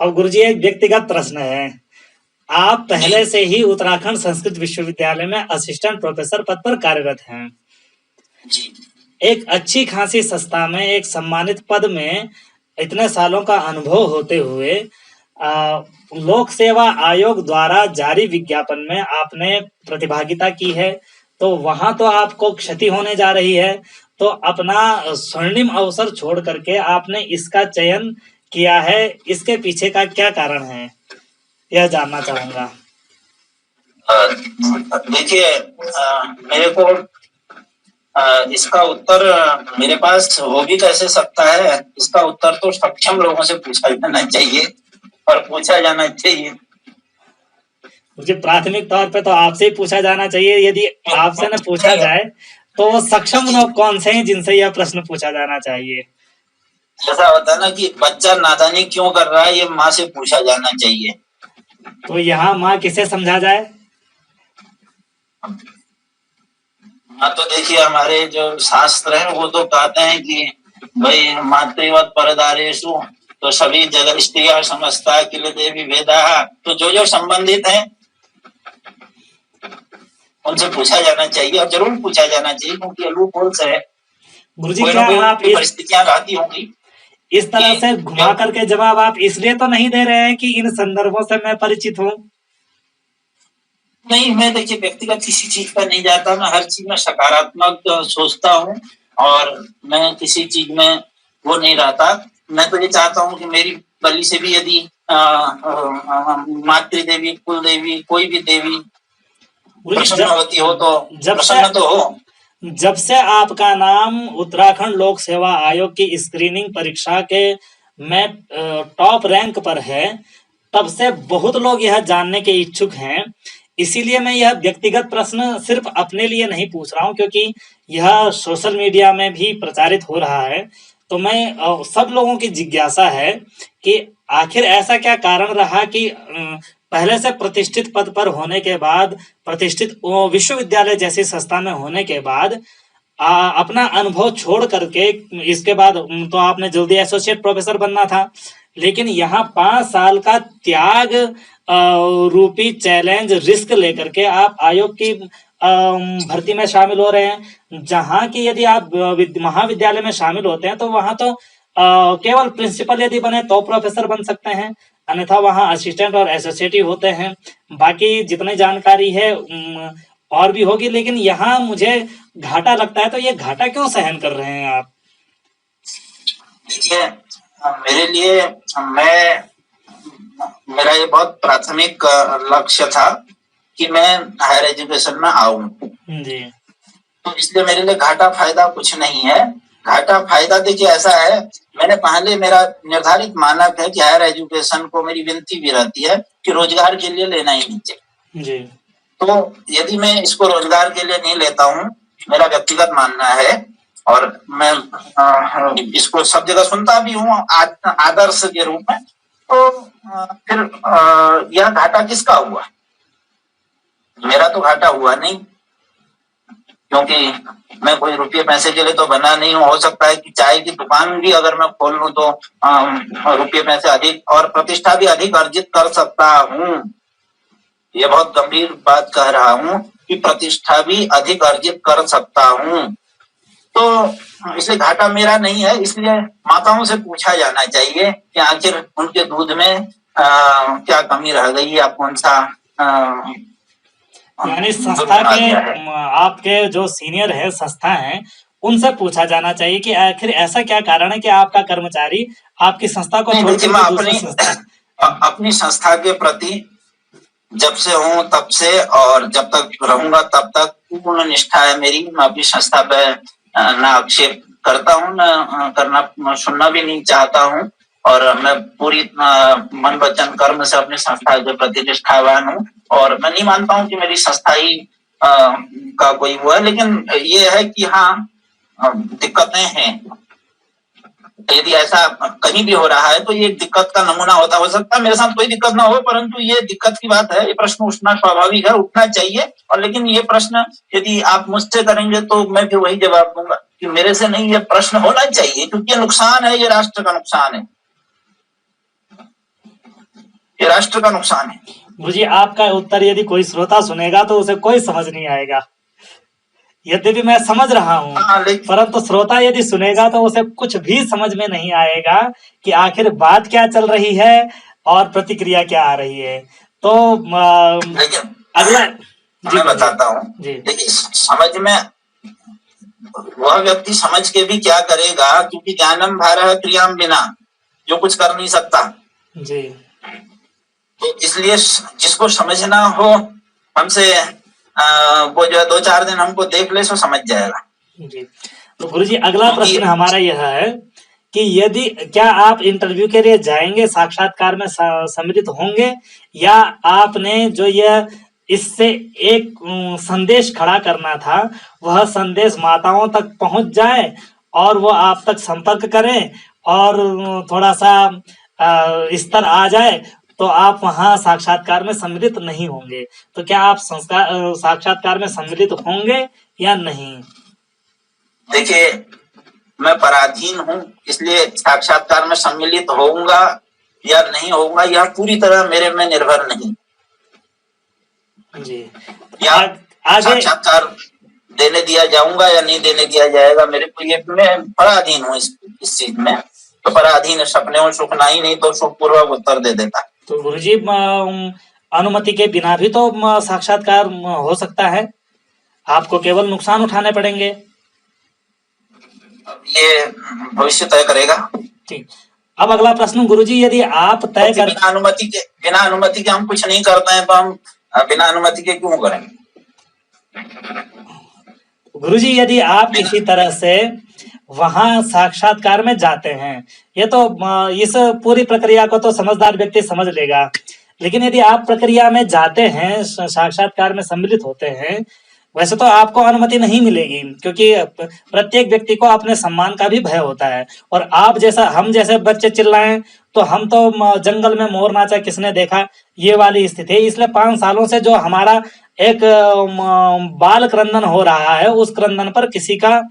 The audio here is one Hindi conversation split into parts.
अब गुरुजी एक व्यक्तिगत प्रश्न है। आप पहले से ही उत्तराखंड संस्कृत विश्वविद्यालय में असिस्टेंट प्रोफेसर पद पर कार्यरत हैं। जी। एक अच्छी खासी संस्था में एक सम्मानित पद में इतने सालों का अनुभव होते हुए लोक सेवा आयोग द्वारा जारी विज्ञापन में आपने प्रतिभागिता की है, तो वहां तो आपको क्षति होने जा रही है। तो अपना स्वर्णिम अवसर छोड़ करके आपने इसका चयन किया है, इसके पीछे का क्या कारण है, यह जानना चाहूंगा। देखिए, मेरे को इसका उत्तर मेरे पास हो भी कैसे सकता है, इसका उत्तर तो सक्षम लोगों से पूछा जाना चाहिए और पूछा जाना चाहिए। मुझे प्राथमिक तौर पे तो आपसे ही पूछा जाना चाहिए। यदि आपसे न पूछा जाए तो वो सक्षम लोग कौन से हैं जिनसे यह प्रश्न पूछा जाना चाहिए? ऐसा होता है ना कि बच्चा नादानी क्यों कर रहा है, ये माँ से पूछा जाना चाहिए। तो यहाँ माँ किसे समझा जाए? हाँ, तो देखिए, हमारे जो शास्त्र है वो तो कहते हैं कि भाई मातृवत परदारेषु, तो सभी जगह स्त्रिया समस्ता किल देवी वेदा, तो जो संबंधित हैं उनसे पूछा जाना चाहिए और जरूर पूछा जाना चाहिए, क्योंकि लूप होल्स है। गुरुजी, क्या आप परिस्थितियां रहती होंगी। इस तरह से घुमा करके जवाब आप इसलिए तो नहीं दे रहे हैं कि इन संदर्भों से मैं परिचित हूँ? नहीं, मैं देखिए व्यक्तिगत किसी चीज पर नहीं जाता, मैं हर चीज में सकारात्मक सोचता हूँ और मैं किसी चीज में वो नहीं रहता। मैं तो ये चाहता हूँ कि मेरी गली से भी यदि मातृ देवी, कुल देवी, कोई भी देवी प्रसन्न होती हो तो प्रसन्न तो हो। जब से आपका नाम उत्तराखंड लोक सेवा आयोग की स्क्रीनिंग परीक्षा के में टॉप रैंक पर है, तब से बहुत लोग यह जानने के इच्छुक हैं। इसीलिए मैं यह व्यक्तिगत प्रश्न सिर्फ अपने लिए नहीं पूछ रहा हूं, क्योंकि यह सोशल मीडिया में भी प्रचारित हो रहा है। तो मैं सब लोगों की जिज्ञासा है कि आखिर ऐसा क्या कारण रहा कि पहले से प्रतिष्ठित पद पर होने के बाद, प्रतिष्ठित विश्वविद्यालय जैसी संस्था में होने के बाद अपना अनुभव छोड़ करके, इसके बाद तो आपने जल्दी एसोसिएट प्रोफेसर बनना था, लेकिन यहाँ 5 साल का त्याग रूपी चैलेंज, रिस्क लेकर के आप आयोग की भर्ती में शामिल हो रहे हैं, जहाँ की यदि आप महाविद्यालय में शामिल होते हैं तो वहां तो केवल प्रिंसिपल यदि बने तो प्रोफेसर बन सकते हैं, अन्यथा वहाँ असिस्टेंट और एसोसिएट ही होते हैं। बाकी जितनी जानकारी है और भी होगी, लेकिन यहाँ मुझे घाटा लगता है। तो ये घाटा क्यों सहन कर रहे हैं आप? देखिए, मेरे लिए मेरा ये बहुत प्राथमिक लक्ष्य था कि मैं हायर एजुकेशन में आऊं जी। तो इसलिए मेरे लिए घाटा फायदा कुछ नहीं है। घाटा फायदा देखिए ऐसा है, मैंने पहले मेरा निर्धारित मानक है कि हायर एजुकेशन को मेरी विनती भी रहती है कि रोजगार के लिए लेना ही नहीं चाहिए जी। तो यदि मैं इसको रोजगार के लिए नहीं लेता हूँ, मेरा व्यक्तिगत मानना है और मैं इसको सब जगह सुनता भी हूँ आदर्श के रूप में, तो फिर यह घाटा किसका हुआ? मेरा तो घाटा हुआ नहीं, क्योंकि मैं कोई रुपये पैसे के लिए तो बना नहीं हूँ। हो सकता है कि चाय की दुकान भी अगर मैं खोल लूँ तो रुपये पैसे अधिक और प्रतिष्ठा भी अधिक अर्जित कर सकता हूँ। ये बहुत गंभीर बात कह रहा हूँ कि प्रतिष्ठा भी अधिक अर्जित कर सकता हूँ, तो इसलिए घाटा मेरा नहीं है। इसलिए माताओं से पूछा जाना चाहिए कि आखिर उनके दूध में क्या कमी रह गई या कौन सा यानी संस्था के आपके जो सीनियर है, संस्था है, उनसे पूछा जाना चाहिए कि आखिर ऐसा क्या कारण है कि आपका कर्मचारी आपकी संस्था को अपनी संस्था के प्रति जब से हूँ तब से और जब तक रहूंगा तब तक पूर्ण निष्ठा है मेरी। मैं अपनी संस्था पे ना आक्षेप करता हूँ, ना करना सुनना भी नहीं चाहता हूँ और मैं पूरी मन वचन कर्म से अपनी संस्था के प्रति निष्ठावान हूँ और मैं नहीं मानता हूँ कि मेरी संस्था ही का कोई हुआ है। लेकिन ये है कि हाँ, दिक्कतें हैं। यदि ऐसा कहीं भी हो रहा है तो ये दिक्कत का नमूना होता हो सकता है। मेरे साथ कोई दिक्कत ना हो, परंतु ये दिक्कत की बात है। ये प्रश्न उठना स्वाभाविक है, उठना चाहिए। और लेकिन ये प्रश्न यदि आप मुझसे करेंगे तो मैं फिर वही जवाब दूंगा कि मेरे से नहीं, ये प्रश्न होना चाहिए, क्योंकि ये नुकसान है, ये राष्ट्र का नुकसान है। ये राष्ट्र का नुकसान है। गुरुजी आपका उत्तर यदि कोई श्रोता सुनेगा तो उसे कोई समझ नहीं आएगा, यद्यपि मैं समझ रहा हूँ, हाँ, लेकिन परंतु श्रोता यदि सुनेगा तो उसे कुछ भी समझ में नहीं आएगा कि आखिर बात क्या चल रही है और प्रतिक्रिया क्या आ रही है। तो लेकिन अगला जी मैं बताता हूँ, जी देखिए समझ में वह व्यक्ति समझ के भी क्या करेगा, क्योंकि ज्ञानम भारः क्रियाम बिना जो कुछ कर नहीं सकता। जी तो इसलिए जिसको समझना हो हमसे वो जो 2-4 दिन हमको देख ले सो समझ जाएगा। जी। तो गुरुजी अगला क्योंकि प्रश्न हमारा यह है कि यदि क्या आप इंटरव्यू के लिए जाएंगे, साक्षात्कार में सम्मिलित होंगे, या आपने जो यह इससे एक संदेश खड़ा करना था वह संदेश माताओं तक पहुंच जाए और वो आप तक संपर्क करें और थोड़ा सा स्तर आ जाए तो आप वहां साक्षात्कार में सम्मिलित नहीं होंगे। तो क्या आप साक्षात्कार में सम्मिलित होंगे या नहीं? देखिए मैं पराधीन हूँ, इसलिए साक्षात्कार में सम्मिलित होऊंगा या नहीं होऊंगा यह पूरी तरह मेरे में निर्भर नहीं। जी या आगे साक्षात्कार देने दिया जाऊंगा या नहीं देने दिया जाएगा, मेरे को ये मैं पराधीन हूँ इस चीज में। तो पराधीन है, सपने हो सुख नहीं तो सुख पूर्वक उत्तर दे देता। तो गुरुजी अनुमति के बिना भी तो साक्षात्कार हो सकता है, आपको केवल नुकसान उठाने पड़ेंगे। अब ये भविष्य तय करेगा। ठीक। अब अगला प्रश्न गुरुजी, यदि आप तय कर बिना अनुमति के हम कुछ नहीं करते हैं तो हम बिना अनुमति के क्यों करेंगे? गुरुजी यदि आप किसी तरह से वहां साक्षात्कार में जाते हैं, ये तो इस पूरी प्रक्रिया को तो समझदार व्यक्ति समझ लेगा, लेकिन यदि आप प्रक्रिया में जाते हैं, साक्षात्कार में सम्मिलित होते हैं, वैसे तो आपको अनुमति नहीं मिलेगी, क्योंकि प्रत्येक व्यक्ति को अपने सम्मान का भी भय होता है। और आप जैसा हम जैसे बच्चे चिल्लाएं तो हम तो जंगल में मोर नाचा किसने देखा, ये वाली स्थिति है। इसलिए 5 सालों से जो हमारा एक बाल क्रंदन हो रहा है, उस क्रंदन पर किसी का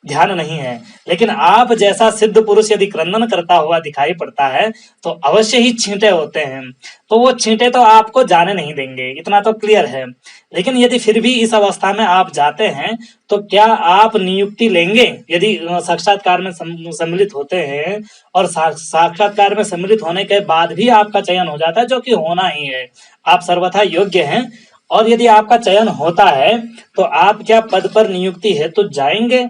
ध्यान नहीं है। लेकिन आप जैसा सिद्ध पुरुष यदि क्रंदन करता हुआ दिखाई पड़ता है तो अवश्य ही छींटे होते हैं, तो वो छींटे तो आपको जाने नहीं देंगे, इतना तो क्लियर है। लेकिन यदि फिर भी इस अवस्था में आप जाते हैं तो क्या आप नियुक्ति लेंगे? यदि साक्षात्कार में सम्मिलित होते हैं और साक्षात्कार में सम्मिलित होने के बाद भी आपका चयन हो जाता है, जो कि होना ही है, आप सर्वथा योग्य हैं, और यदि आपका चयन होता है तो आप क्या पद पर नियुक्ति है तो जाएंगे?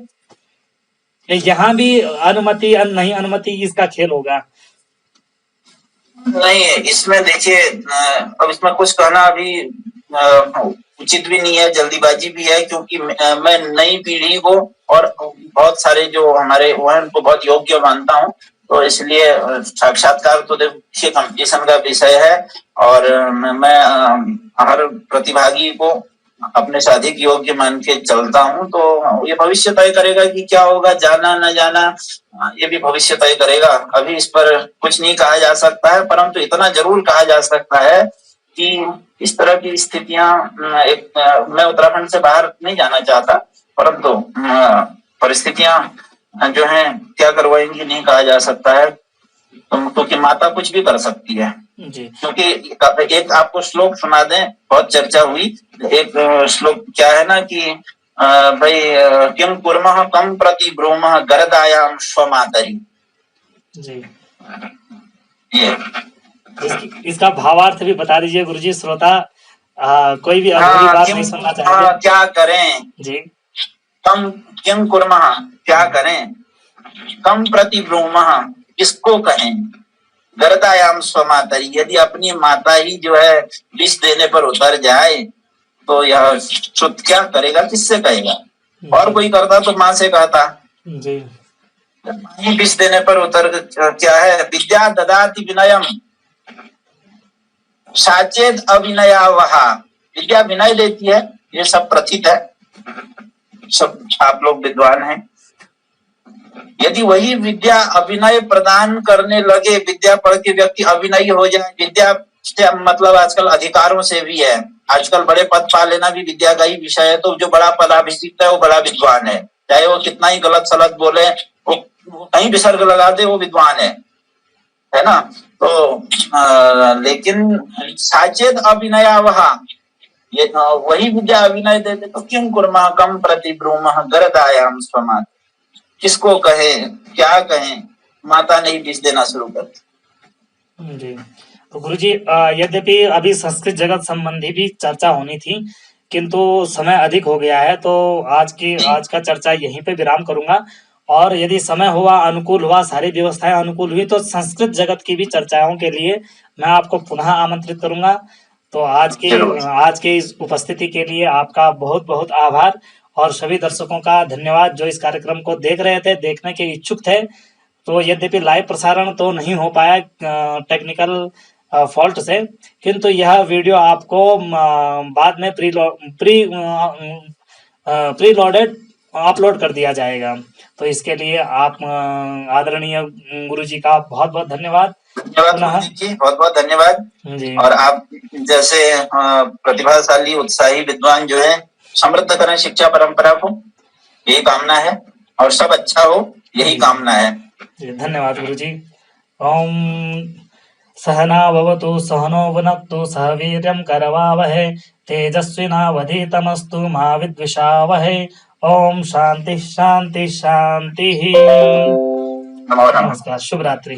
यहाँ भी अनुमति नहीं अनुमति इसका खेल होगा? नहीं, इसमें देखिए अब इसमें कुछ कहना अभी उचित भी नहीं है, जल्दीबाजी भी है, क्योंकि मैं नई पीढ़ी को और बहुत सारे जो हमारे वो हैं उनको बहुत योग्य मानता हूँ। तो इसलिए साक्षात्कार तो देखिए कंपटीशन का विषय है और मैं हर प्रतिभागी को अपने से अधिक योग्य मान के चलता हूँ। तो ये भविष्य तय करेगा कि क्या होगा, जाना न जाना ये भी भविष्य तय करेगा। अभी इस पर कुछ नहीं कहा जा सकता है, परंतु इतना जरूर कहा जा सकता है कि इस तरह की स्थितियां मैं उत्तराखंड से बाहर नहीं जाना चाहता, परंतु परिस्थितियां जो हैं क्या करवाएंगी नहीं कहा जा सकता है, क्योंकि माता कुछ भी कर सकती है जी। क्योंकि एक आपको श्लोक सुना दें, बहुत चर्चा हुई, एक श्लोक क्या है ना कि भाई किम कुर्मः कम प्रति ब्रूमः गरदायाम स्वमातरी जी। ये इसका भावार्थ भी बता दीजिए गुरुजी, श्रोता कोई भी अधूरी बात नहीं सुनना चाहेंगे। क्या करें जी, किम कुर्मः क्या करें, कम प्रति ब्रूमः किसको कहें, गरदायाम स्वमातरी यदि अपनी माता ही जो है विष देने पर उतर जाए तो यह शुद्ध क्या करेगा, किससे कहेगा? और कोई करता तो माँ से कहता जी। विष देने पर उतर क्या है, विद्या ददाति विनयम साचेत अविनयावहा, विद्या विनय देती है, ये सब प्रथित है, सब आप लोग विद्वान हैं। यदि वही विद्या अभिनय प्रदान करने लगे, विद्या पढ़ के व्यक्ति अभिनयी हो जाए, विद्या से मतलब आजकल अधिकारों से भी है, आजकल बड़े पद पा लेना भी विद्या का ही विषय है। तो जो बड़ा पदाभिषिक्त है वो बड़ा विद्वान है, चाहे वो कितना ही गलत सलत बोले, वो कहीं विसर्ग लगा दे, वो विद्वान है ना। तो लेकिन साचेत अभिनयावः ये वही विद्या अभिनय दे दे तो किम कुर्मः कम प्रतिब्रूमः गरदायाम स्वमात्, किसको कहे क्या कहें, माता ने ही बीज देना शुरू कर दी। जी। तो गुरुजी यद्यपि अभी संस्कृत जगत संबंधी भी चर्चा होनी थी, किंतु समय अधिक हो गया है, तो आज का चर्चा यहीं पे विराम करूंगा। और यदि समय हुआ, अनुकूल हुआ, सारी व्यवस्थाएं अनुकूल हुई, तो संस्कृत जगत की भी चर्चाओं के लिए मैं आपको पुनः आमंत्रित करूंगा। तो जरूर। आज के इस उपस्थिति के लिए आपका बहुत बहुत आभार, और सभी दर्शकों का धन्यवाद जो इस कार्यक्रम को देख रहे थे, देखने के इच्छुक थे। तो यद्यपि लाइव प्रसारण तो नहीं हो पाया टेक्निकल फॉल्ट से, किंतु यह वीडियो आपको बाद में प्री लोडेड अपलोड कर दिया जाएगा। तो इसके लिए आप आदरणीय गुरुजी का बहुत बहुत धन्यवाद। धन्यवाद पुनः गुरुजी जी, बहुत बहुत धन्यवाद। जी और आप जैसे प्रतिभाशाली उत्साही विद्वान जो है समृद्ध करें शिक्षा परंपरा को, यही कामना है, और सब अच्छा हो, यही कामना है। जी, धन्यवाद गुरुजी। ओम सहना भवतु सहनो वुनक्तु सह वीर्यं करवावहै तेजस्विनावधीतमस्तु मा विद्विषावहै। ओम शांति शांति शांति। नमो नमः। नमस्कार, शुभ रात्रि।